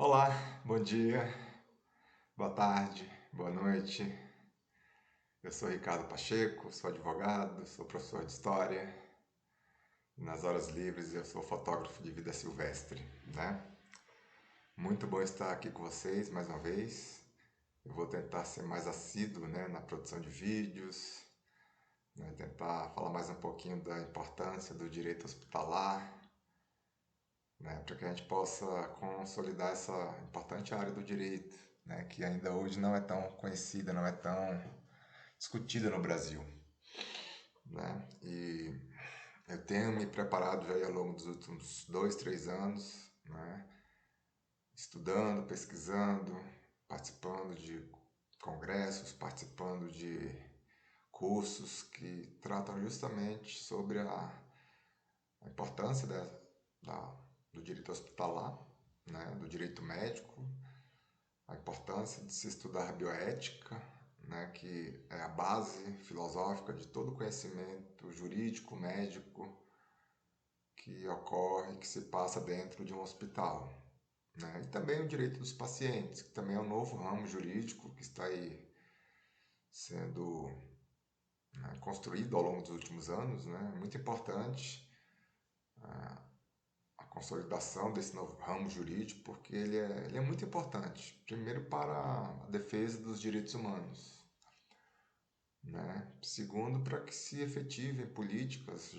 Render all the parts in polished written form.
Olá, bom dia, boa tarde, boa noite. Eu sou Ricardo Pacheco, sou advogado, sou professor de história e nas horas livres eu sou fotógrafo de vida silvestre, né? Muito bom estar aqui com vocês mais uma vez. Eu vou tentar ser mais assíduo, né, na produção de vídeos, né, tentar falar mais um pouquinho da importância do direito hospitalar, né, para que a gente possa consolidar essa importante área do direito, né, que ainda hoje não é tão conhecida, não é tão discutida no Brasil, né? E eu tenho me preparado já ao longo dos últimos 2, 3 anos, né, estudando, pesquisando, participando de congressos, participando de cursos que tratam justamente sobre a importância do direito hospitalar, né, do direito médico, a importância de se estudar bioética, né, que é a base filosófica de todo o conhecimento jurídico, médico que ocorre, que se passa dentro de um hospital, né? E também o direito dos pacientes, que também é um novo ramo jurídico que está aí sendo, né, construído ao longo dos últimos anos, né? Muito importante a consolidação desse novo ramo jurídico, porque ele é muito importante. Primeiro, para a defesa dos direitos humanos, né? Segundo, para que se efetivem políticas,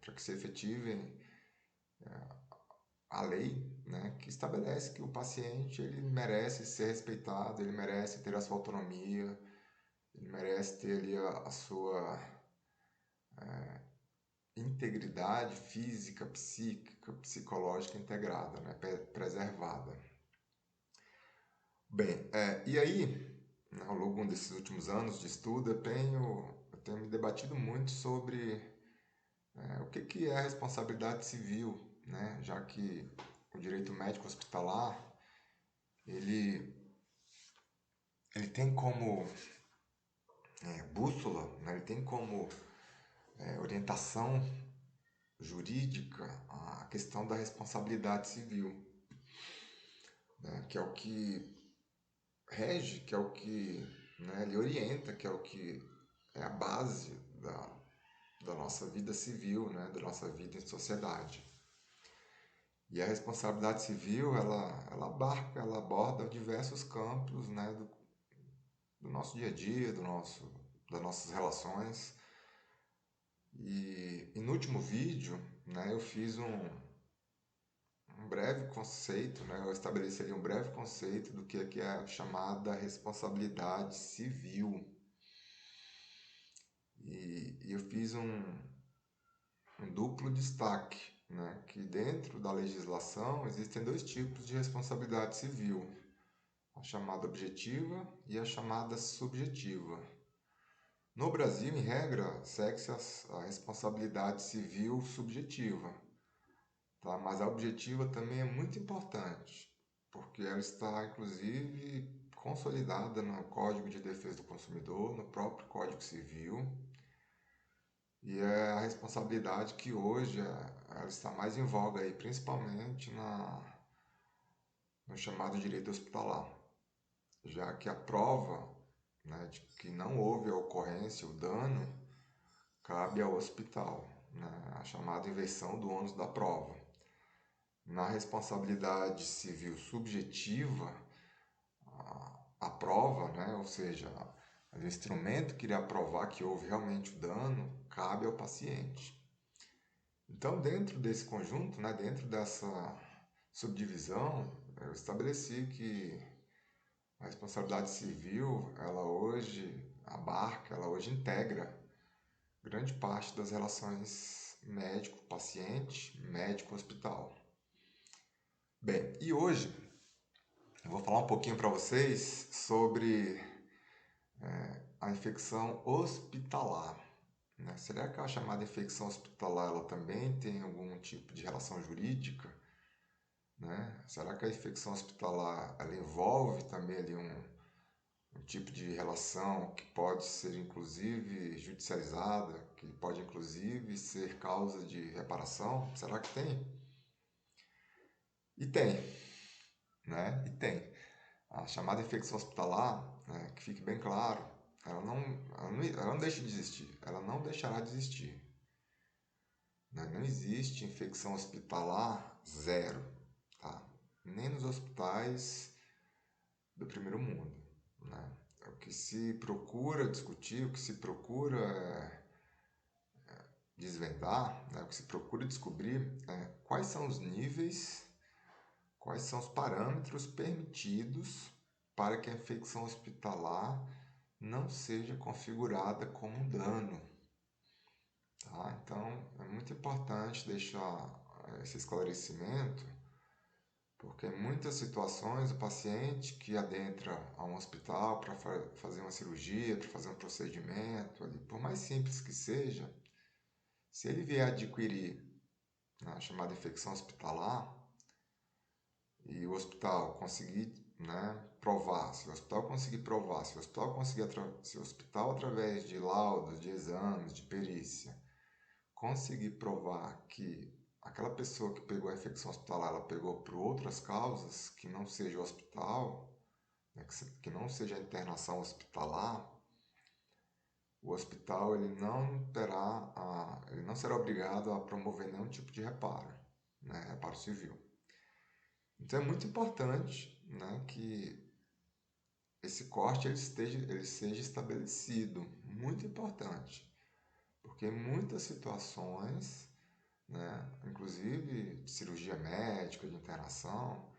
para que se efetivem a lei, né, que estabelece que o paciente ele merece ser respeitado, ele merece ter a sua autonomia, ele merece ter ali a sua integridade física, psíquica, psicológica integrada, né, preservada. Bem, e aí, né, ao longo desses últimos anos de estudo, eu tenho me debatido muito sobre o que é a responsabilidade civil, né, já que o direito médico hospitalar, ele, ele tem como bússola, né, ele tem como orientação jurídica a questão da responsabilidade civil, né, que é o que rege, que é o que, né, ele orienta, que é o que é a base da nossa vida civil, né, da nossa vida em sociedade. E a responsabilidade civil, ela abarca, ela aborda diversos campos, né, do nosso dia a dia, das nossas relações. E no último vídeo, né, eu fiz um breve conceito, né, eu estabeleci ali um breve conceito do que é a chamada responsabilidade civil. E eu fiz um duplo destaque, né, que dentro da legislação existem dois tipos de responsabilidade civil, a chamada objetiva e a chamada subjetiva. No Brasil, em regra, segue-se a responsabilidade civil subjetiva, tá? Mas a objetiva também é muito importante, porque ela está, inclusive, consolidada no Código de Defesa do Consumidor, no próprio Código Civil, e é a responsabilidade que hoje ela está mais em voga, aí, principalmente no chamado direito hospitalar, já que a prova, né, de que não houve a ocorrência, o dano, cabe ao hospital, né, a chamada inversão do ônus da prova. Na responsabilidade civil subjetiva, a prova, né, ou seja, o instrumento que irá provar que houve realmente o dano, cabe ao paciente. Então, dentro desse conjunto, né, dentro dessa subdivisão, eu estabeleci que a responsabilidade civil, ela hoje abarca, ela hoje integra grande parte das relações médico-paciente, médico-hospital. Bem, e hoje eu vou falar um pouquinho para vocês sobre a infecção hospitalar, né? Será que a chamada infecção hospitalar ela também tem algum tipo de relação jurídica, né? Será que a infecção hospitalar ela envolve também ali um tipo de relação que pode ser inclusive judicializada, que pode inclusive ser causa de reparação? Será que tem? E tem, né? E tem. A chamada infecção hospitalar, né, que fique bem claro, ela não deixa de existir, ela não deixará de existir. Né? Não existe infecção hospitalar zero, tá? Nem nos hospitais do primeiro mundo, né? O que se procura discutir, o que se procura desvendar, né? O que se procura descobrir é quais são os níveis, quais são os parâmetros permitidos para que a infecção hospitalar não seja configurada como um dano. Tá? Então, é muito importante deixar esse esclarecimento, porque em muitas situações o paciente que adentra a um hospital para fazer uma cirurgia, para fazer um procedimento, ali, por mais simples que seja, se ele vier adquirir a chamada infecção hospitalar e o hospital conseguir, né, provar, se o hospital conseguir provar, se o hospital através de laudos, de exames, de perícia, conseguir provar que aquela pessoa que pegou a infecção hospitalar, ela pegou por outras causas, que não seja o hospital, né, que não seja a internação hospitalar, o hospital ele não será obrigado a promover nenhum tipo de reparo, né, reparo civil. Então é muito importante, né, que esse corte ele seja estabelecido, muito importante, porque em muitas situações, né, inclusive de cirurgia médica, de internação,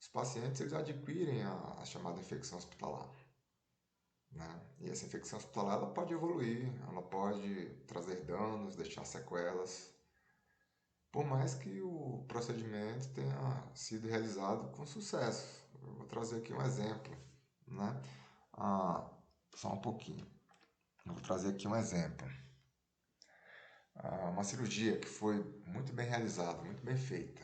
os pacientes eles adquirem a chamada infecção hospitalar, né? E essa infecção hospitalar ela pode evoluir, ela pode trazer danos, deixar sequelas, por mais que o procedimento tenha sido realizado com sucesso. Eu vou trazer aqui um exemplo, né? Só um pouquinho. Eu vou trazer aqui um exemplo. Uma cirurgia que foi muito bem realizada, muito bem feita.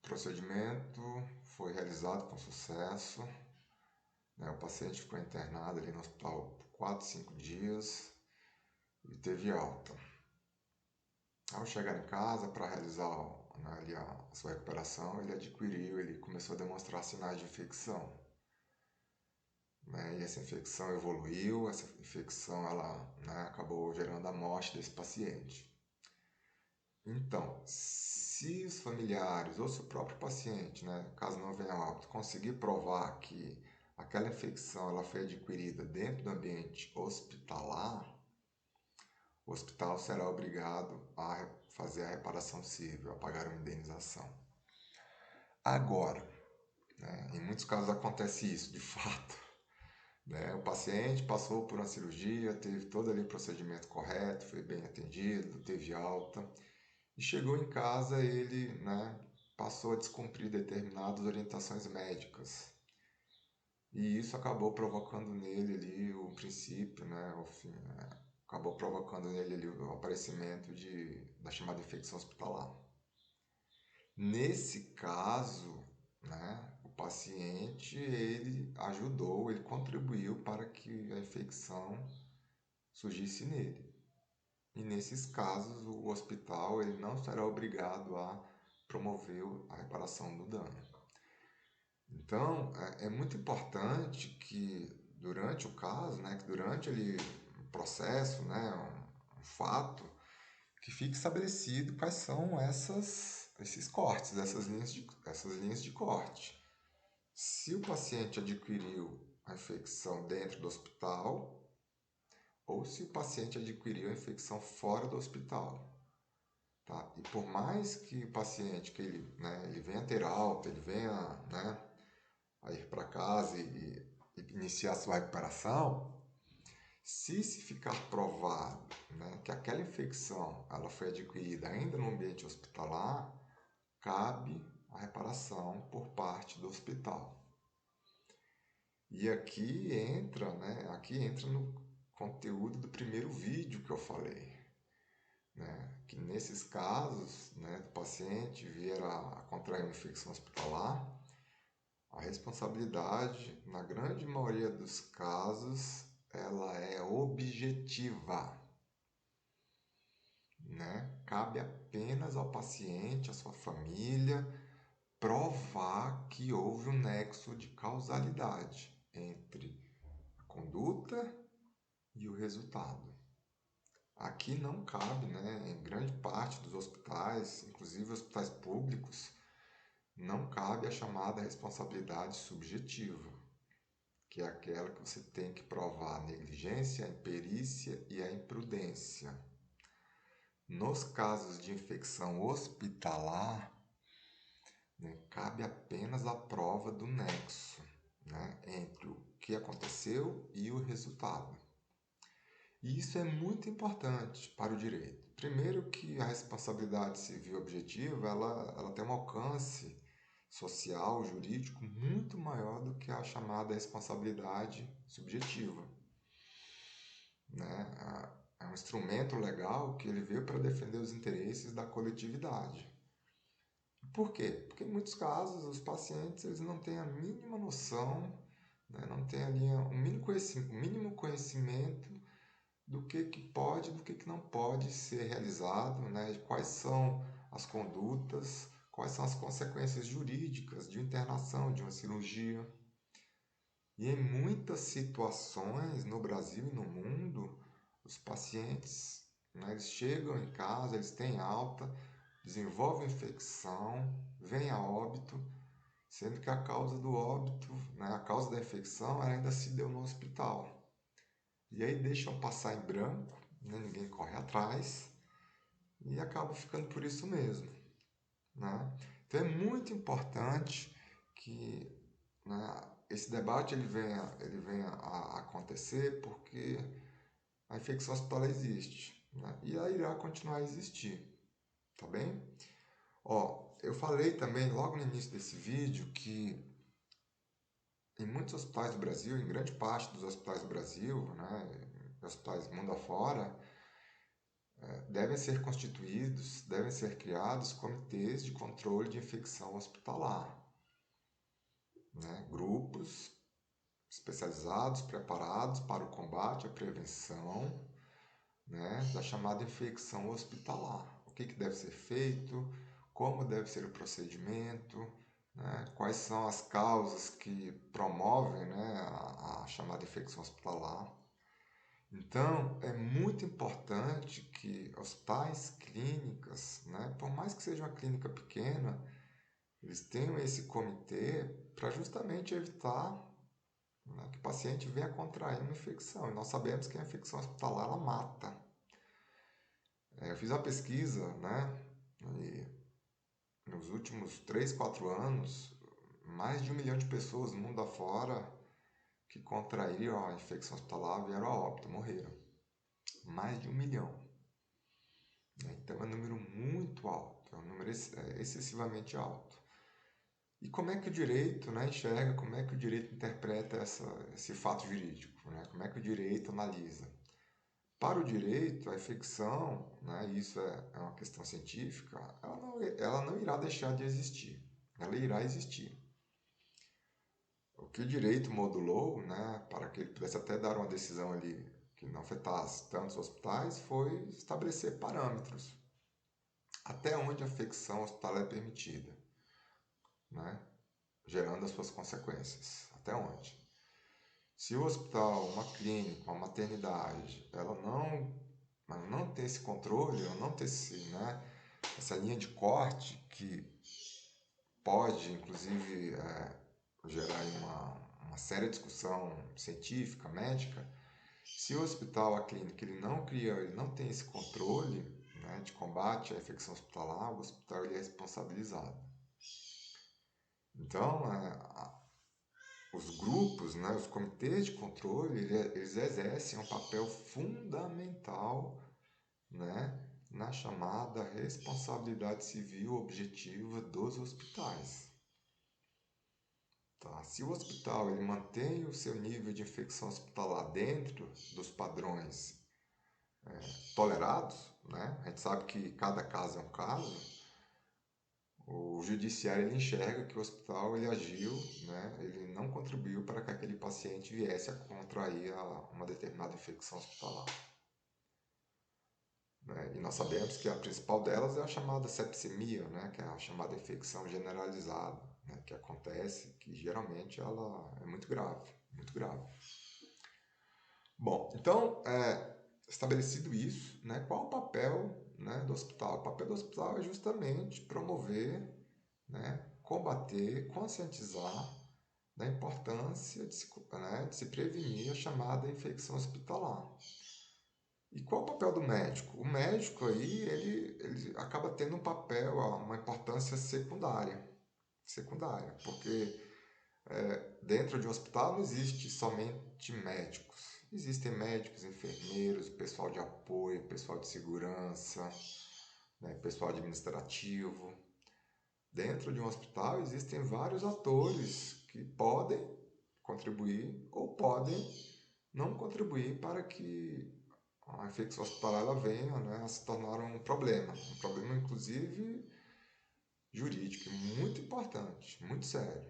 O procedimento foi realizado com sucesso, né? O paciente ficou internado ali no hospital por 4, 5 dias e teve alta. Ao chegar em casa para realizar, né, ali a sua recuperação, ele começou a demonstrar sinais de infecção, né? E essa infecção evoluiu, essa infecção né, acabou gerando a morte desse paciente. Então, se os familiares ou se o próprio paciente, né, caso não venha a óbito, conseguir provar que aquela infecção ela foi adquirida dentro do ambiente hospitalar, o hospital será obrigado a fazer a reparação civil, a pagar uma indenização. Agora, né, em muitos casos acontece isso, de fato. Né? O paciente passou por uma cirurgia, teve todo ali o procedimento correto, foi bem atendido, teve alta, e chegou em casa ele, né, passou a descumprir determinadas orientações médicas. E isso acabou provocando nele ali o princípio, né, o fim, acabou provocando nele ali o aparecimento da chamada infecção hospitalar. Nesse caso, né, o paciente ele contribuiu para que a infecção surgisse nele. E nesses casos, o hospital ele não será obrigado a promover a reparação do dano. Então, é muito importante que durante o caso, né, que durante ali, o processo, né, um fato, que fique estabelecido quais são esses cortes, essas linhas de corte. Se o paciente adquiriu a infecção dentro do hospital ou se o paciente adquiriu a infecção fora do hospital. Tá? E por mais que o paciente que ele venha ter alta, ele venha, né, a ir para casa e iniciar a sua recuperação, se ficar provado, né, que aquela infecção ela foi adquirida ainda no ambiente hospitalar, cabe a reparação por parte do hospital. E aqui entra no conteúdo do primeiro vídeo que eu falei, né, que nesses casos, né, do paciente vier a contrair uma infecção hospitalar, a responsabilidade, na grande maioria dos casos, ela é objetiva, né? cabe apenas ao paciente, à sua família, provar que houve um nexo de causalidade entre a conduta e o resultado. Aqui não cabe, né, em grande parte dos hospitais, inclusive hospitais públicos, não cabe a chamada responsabilidade subjetiva, que é aquela que você tem que provar a negligência, a imperícia e a imprudência. Nos casos de infecção hospitalar, né, cabe apenas a prova do nexo, né, entre o que aconteceu e o resultado. E isso é muito importante para o direito. Primeiro que a responsabilidade civil objetiva, ela tem um alcance social, jurídico, muito maior do que a chamada responsabilidade subjetiva. Né? É um instrumento legal que ele veio para defender os interesses da coletividade. Por quê? Porque em muitos casos os pacientes eles não têm a mínima noção, né? Não têm ali um mínimo conhecimento do que pode e do que não pode ser realizado, né? Quais são as condutas, quais são as consequências jurídicas de internação, de uma cirurgia. E em muitas situações no Brasil e no mundo, os pacientes, né, eles chegam em casa, eles têm alta, desenvolvem infecção, vêm a óbito, sendo que a causa do óbito, né, a causa da infecção, ela ainda se deu no hospital. E aí deixam passar em branco, né? Ninguém corre atrás e acaba ficando por isso mesmo. Né? Então é muito importante que, né, esse debate ele venha a acontecer porque a infecção hospitalar existe, né? E ela irá continuar a existir, tá bem? Ó, eu falei também logo no início desse vídeo que em muitos hospitais do Brasil, em grande parte dos hospitais do Brasil, né, hospitais mundo afora, devem ser constituídos, devem ser criados comitês de controle de infecção hospitalar, né, grupos especializados, preparados para o combate, a prevenção, né, da chamada infecção hospitalar. O que deve ser feito, como deve ser o procedimento, né, quais são as causas que promovem, né, a chamada infecção hospitalar. Então, é muito importante que hospitais, clínicas, né, por mais que seja uma clínica pequena, eles tenham esse comitê para justamente evitar, né, que o paciente venha contrair uma infecção. E nós sabemos que a infecção hospitalar ela mata. Eu fiz uma pesquisa, né, e nos últimos 3, 4 anos, mais de 1 milhão de pessoas no mundo afora que contraíram a infecção hospitalar vieram a óbito, morreram. Mais de 1 milhão. Então é um número muito alto, é um número excessivamente alto. E como é que o direito, né, enxerga, como é que o direito interpreta esse fato jurídico? Né? Como é que o direito analisa? Para o direito, a infecção, né, isso é uma questão científica, ela não irá deixar de existir, ela irá existir. O que o direito modulou, né, para que ele pudesse até dar uma decisão ali que não afetasse tantos hospitais, foi estabelecer parâmetros. Até onde a infecção hospitalar é permitida, né, gerando as suas consequências. Até onde? Se o hospital, uma clínica, uma maternidade, ela não tem esse controle, ela não tem essa linha de corte que pode, inclusive, gerar uma séria discussão científica, médica. Se o hospital, a clínica, ele não tem esse controle, né, de combate à infecção hospitalar, o hospital ele é responsabilizado. Então, os grupos, né, os comitês de controle, eles exercem um papel fundamental, né, na chamada responsabilidade civil objetiva dos hospitais. Tá? Se o hospital ele mantém o seu nível de infecção hospitalar dentro dos padrões tolerados, né, a gente sabe que cada caso é um caso, o judiciário ele enxerga que o hospital ele agiu, né, ele não contribuiu para que aquele paciente viesse a contrair uma determinada infecção hospitalar. né? E nós sabemos que a principal delas é a chamada sepsemia, né? Que é a chamada infecção generalizada, né? Que acontece, que geralmente ela é muito grave, muito grave. Bom, então, estabelecido isso, né? Qual o papel, né, do hospital? O papel do hospital é justamente promover, né, combater, conscientizar da importância de se prevenir a chamada infecção hospitalar. E qual o papel do médico? O médico aí, ele acaba tendo um papel, uma importância secundária, porque dentro de um hospital não existe somente médicos. Existem médicos, enfermeiros, pessoal de apoio, pessoal de segurança, né, pessoal administrativo. Dentro de um hospital existem vários atores que podem contribuir ou podem não contribuir para que a infecção hospitalar ela venha, né, a se tornar um problema inclusive jurídico, muito importante, muito sério.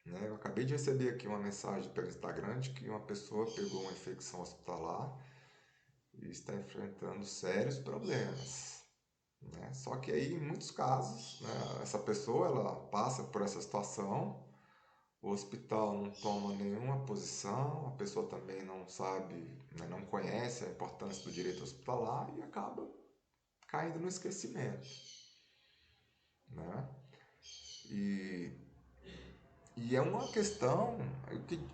Né? Eu acabei de receber aqui uma mensagem pelo Instagram de que uma pessoa pegou uma infecção hospitalar e está enfrentando sérios problemas. Né? Só que aí, em muitos casos, né, essa pessoa ela passa por essa situação, o hospital não toma nenhuma posição, a pessoa também não sabe, né, não conhece a importância do direito hospitalar e acaba caindo no esquecimento. Né? E, e é uma questão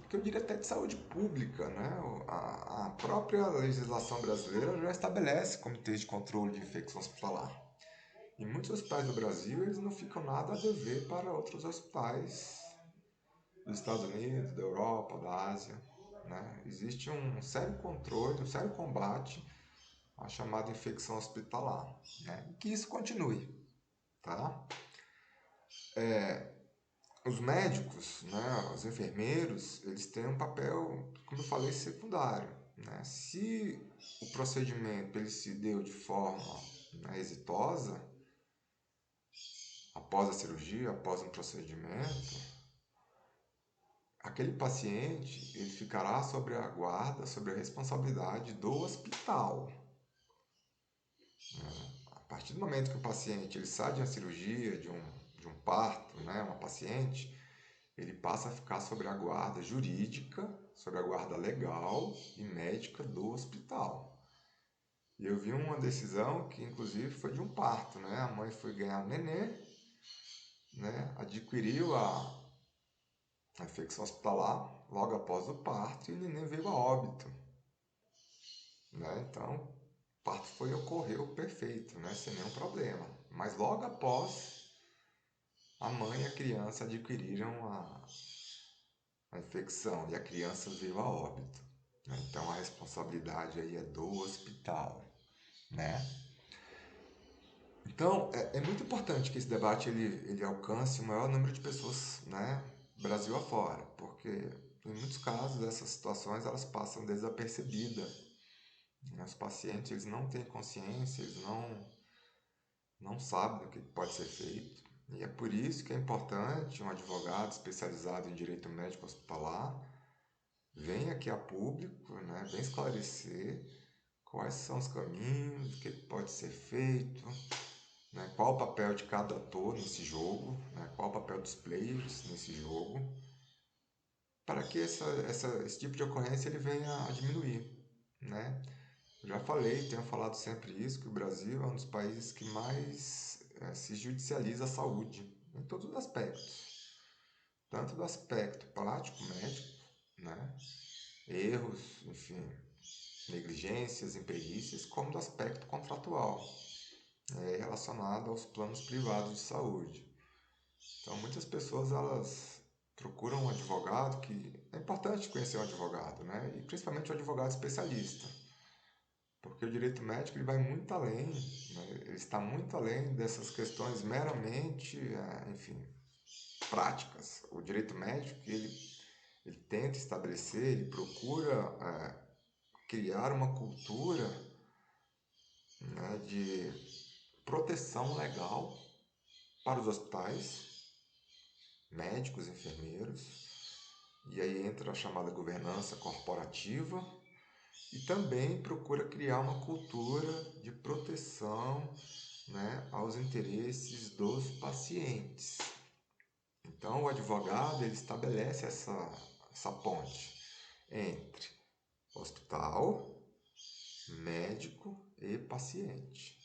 que eu diria até de saúde pública. Né? A própria legislação brasileira já estabelece comitês de controle de infecção hospitalar. E muitos hospitais do Brasil eles não ficam nada a dever para outros hospitais dos Estados Unidos, da Europa, da Ásia. Né? Existe um sério controle, um sério combate à chamada infecção hospitalar. Né? E que isso continue. Tá? Os médicos, né, os enfermeiros, eles têm um papel, como eu falei, secundário. Né? Se o procedimento ele se deu de forma, né, exitosa, após a cirurgia, após um procedimento, aquele paciente ele ficará sobre a guarda, sobre a responsabilidade do hospital. Né? A partir do momento que o paciente ele sai de uma cirurgia, de um parto, né, uma paciente, ele passa a ficar sobre a guarda jurídica, sobre a guarda legal e médica do hospital. E eu vi uma decisão que inclusive foi de um parto, né? A mãe foi ganhar um nenê, né? Adquiriu a infecção hospitalar logo após o parto e o neném veio a óbito. Né? Então, o parto ocorreu perfeito, né? Sem nenhum problema. Mas logo após, a mãe e a criança adquiriram a infecção e a criança veio a óbito. Né? Então, a responsabilidade aí é do hospital. Né? Então, é muito importante que esse debate ele alcance o maior número de pessoas, né, Brasil afora, porque em muitos casos essas situações elas passam desapercebidas. Né? Os pacientes eles não têm consciência, eles não sabem o que pode ser feito. E é por isso que é importante um advogado especializado em direito médico hospitalar venha aqui a público, né, bem esclarecer quais são os caminhos, o que pode ser feito, né, qual o papel de cada ator nesse jogo, né, qual o papel dos players nesse jogo, para que esse tipo de ocorrência ele venha a diminuir. Né? Eu já falei, tenho falado sempre isso, que o Brasil é um dos países que mais se judicializa a saúde, em todos os aspectos. Tanto do aspecto prático, médico, né? Erros, enfim, negligências, imperícias, como do aspecto contratual, relacionado aos planos privados de saúde. Então, muitas pessoas elas procuram um advogado que é importante conhecer um advogado, né? E principalmente um advogado especialista. Porque o direito médico ele vai muito além, né? Ele está muito além dessas questões meramente, enfim, práticas. O direito médico ele tenta estabelecer, ele procura criar uma cultura, né, de proteção legal para os hospitais, médicos, enfermeiros, e aí entra a chamada governança corporativa, e também procura criar uma cultura de proteção, né, aos interesses dos pacientes. Então, o advogado ele estabelece essa ponte entre hospital, médico e paciente.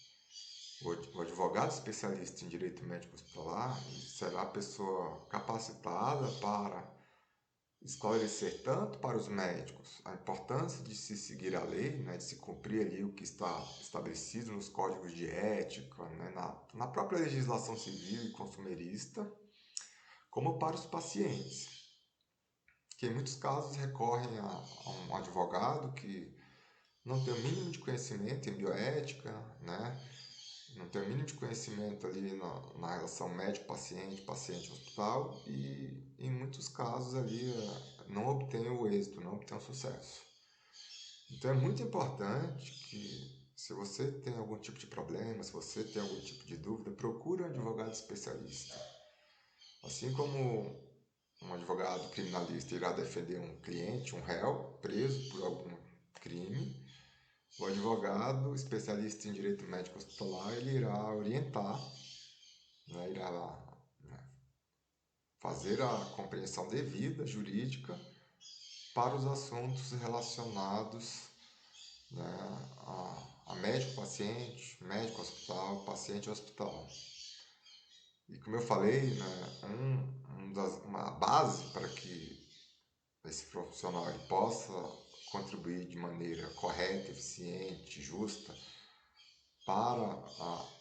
O advogado especialista em direito médico hospitalar será a pessoa capacitada para esclarecer tanto para os médicos a importância de se seguir a lei, né, de se cumprir ali o que está estabelecido nos códigos de ética, né, na própria legislação civil e consumerista, como para os pacientes, que em muitos casos recorrem a um advogado que não tem o mínimo de conhecimento em bioética, né, não tem o mínimo de conhecimento ali na relação médico-paciente, paciente-hospital e em muitos casos ali não obtém o êxito, não obtém o sucesso. Então é muito importante que se você tem algum tipo de problema, se você tem algum tipo de dúvida, procure um advogado especialista. Assim como um advogado criminalista irá defender um cliente, um réu, preso por algum crime, o advogado especialista em direito médico hospitalar ele irá orientar, né, irá fazer a compreensão devida jurídica para os assuntos relacionados, né, a médico-paciente, médico-hospital, paciente-hospital. E como eu falei, né, uma base para que esse profissional ele possa contribuir de maneira correta, eficiente, justa para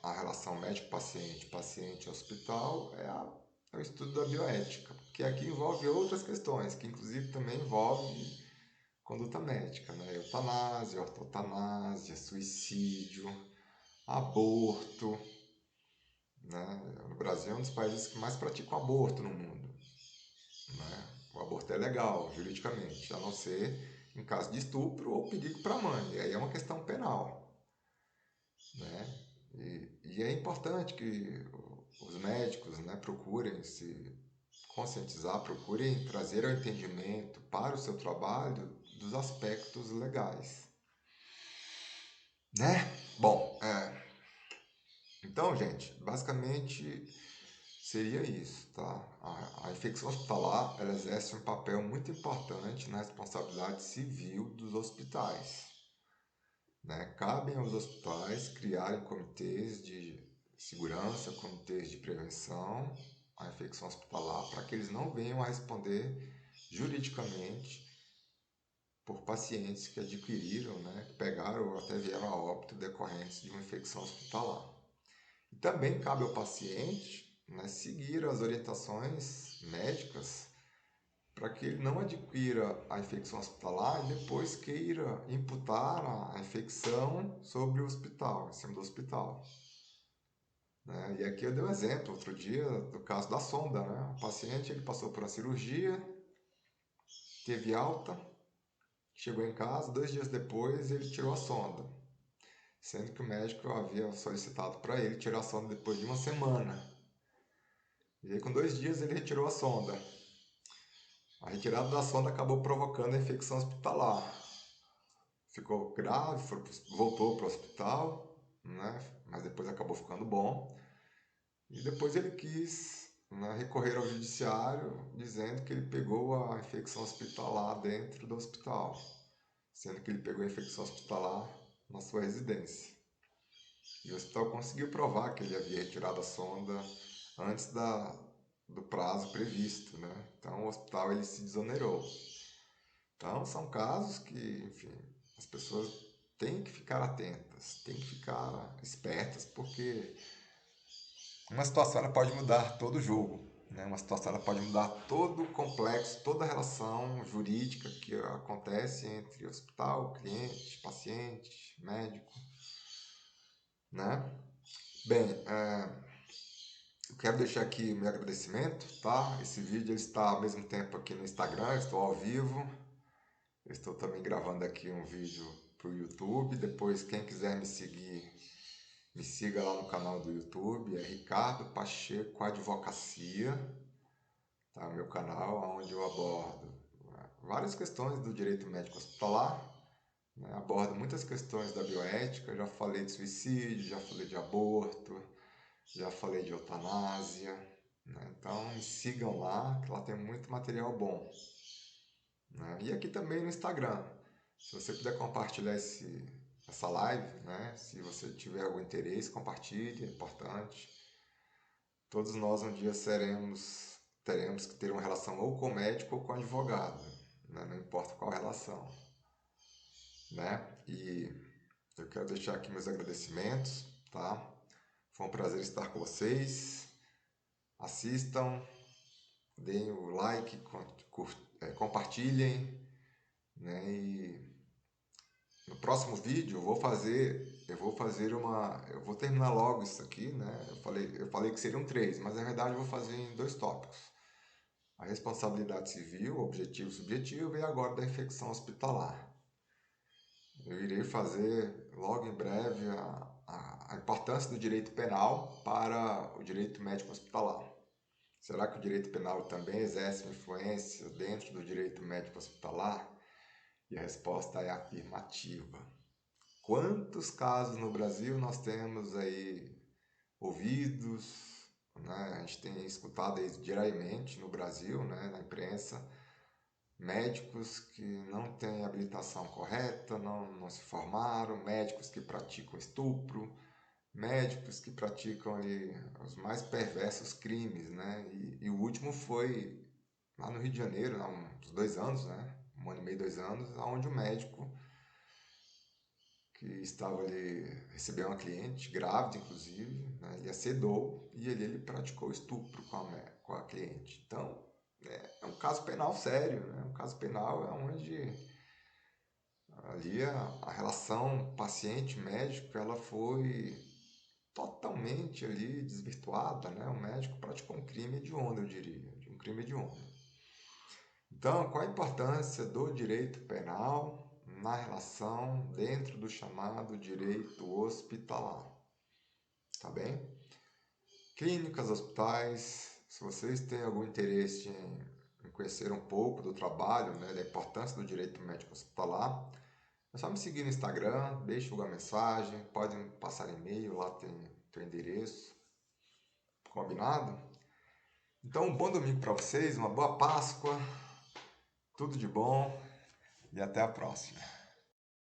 a relação médico-paciente, paciente-hospital é o estudo da bioética, que aqui envolve outras questões, que inclusive também envolve conduta médica, né? Eutanásia, ortotanásia, suicídio, aborto, né? O Brasil é um dos países que mais praticam aborto no mundo, né? O aborto é legal, juridicamente, a não ser em caso de estupro ou perigo para a mãe, e aí é uma questão penal, né? E é importante que os médicos, né, procurem se conscientizar, procurem trazer ao entendimento para o seu trabalho dos aspectos legais, né? Bom, então, gente, basicamente seria isso, tá? A infecção hospitalar, ela exerce um papel muito importante na responsabilidade civil dos hospitais, né? Cabem aos hospitais criarem comitês de segurança, comitês de prevenção à infecção hospitalar, para que eles não venham a responder juridicamente por pacientes que adquiriram, né, que pegaram ou até vieram a óbito decorrentes de uma infecção hospitalar. E também cabe ao paciente, né, seguir as orientações médicas para que ele não adquira a infecção hospitalar e depois queira imputar a infecção sobre o hospital, em cima do hospital, né? E aqui eu dei um exemplo outro dia do caso da sonda, né? O paciente ele passou por uma cirurgia, teve alta, chegou em casa, 2 dias depois ele tirou a sonda, sendo que o médico havia solicitado para ele tirar a sonda depois de uma semana. E aí com 2 dias ele retirou a sonda. A retirada da sonda acabou provocando a infecção hospitalar. Ficou grave, voltou para o hospital, né? Mas depois acabou ficando bom. E depois ele quis, né, recorrer ao judiciário dizendo que ele pegou a infecção hospitalar dentro do hospital, sendo que ele pegou a infecção hospitalar na sua residência. E o hospital conseguiu provar que ele havia retirado a sonda antes do prazo previsto, né? Então o hospital ele se desonerou. Então são casos que, enfim, as pessoas têm que ficar atentas, têm que ficar espertas, porque uma situação ela pode mudar todo o jogo, né? Uma situação ela pode mudar todo o complexo, toda a relação jurídica que acontece entre hospital, cliente, paciente, médico, né? Bem, eu quero deixar aqui o meu agradecimento, tá? Esse vídeo ele está ao mesmo tempo aqui no Instagram, estou ao vivo. Eu estou também gravando aqui um vídeo para o YouTube. Depois, quem quiser me seguir, me siga lá no canal do YouTube. É Ricardo Pacheco Advocacia, tá? O meu canal, onde eu abordo várias questões do direito médico hospitalar, né? Abordo muitas questões da bioética, já falei de suicídio, já falei de aborto, já falei de eutanásia, né? Então me sigam lá, que lá tem muito material bom, né? E aqui também no Instagram, se você puder compartilhar essa live, né? Se você tiver algum interesse, compartilhe, é importante. Todos nós um dia teremos que ter uma relação ou com o médico ou com o advogado, né? Não importa qual relação, né? E eu quero deixar aqui meus agradecimentos, tá? Foi um prazer estar com vocês. Assistam, deem o like, compartilhem, né? E no próximo vídeo eu vou terminar logo isso aqui, né? Eu falei que seriam 3, mas na verdade eu vou fazer em 2 tópicos: a responsabilidade civil, objetivo e subjetivo, e agora da infecção hospitalar. Eu irei fazer logo em breve a importância do direito penal para o direito médico hospitalar. Será que o direito penal também exerce uma influência dentro do direito médico hospitalar? E a resposta é afirmativa. Quantos casos no Brasil nós temos aí ouvidos, né? A gente tem escutado aí diariamente no Brasil, né, na imprensa, médicos que não têm habilitação correta, não se formaram, médicos que praticam estupro, médicos que praticam ali os mais perversos crimes, né? E o último foi lá no Rio de Janeiro, há uns 2 anos, né? 1 ano e meio, 2 anos, onde o médico que estava ali, recebeu uma cliente, grávida inclusive, né? Ele acedou e ele praticou estupro com a cliente. Então, é um caso penal sério, né? Um caso penal é onde ali a relação paciente-médico ela foi totalmente ali desvirtuada, né? O médico praticou um crime hediondo, eu diria, um crime hediondo. Então, qual a importância do direito penal na relação dentro do chamado direito hospitalar? Tá bem? Clínicas, hospitais, se vocês têm algum interesse em conhecer um pouco do trabalho, né, da importância do direito médico hospitalar, é só me seguir no Instagram, deixe uma mensagem, pode me passar e-mail, lá tem o endereço. Combinado? Então, um bom domingo para vocês, uma boa Páscoa, tudo de bom e até a próxima.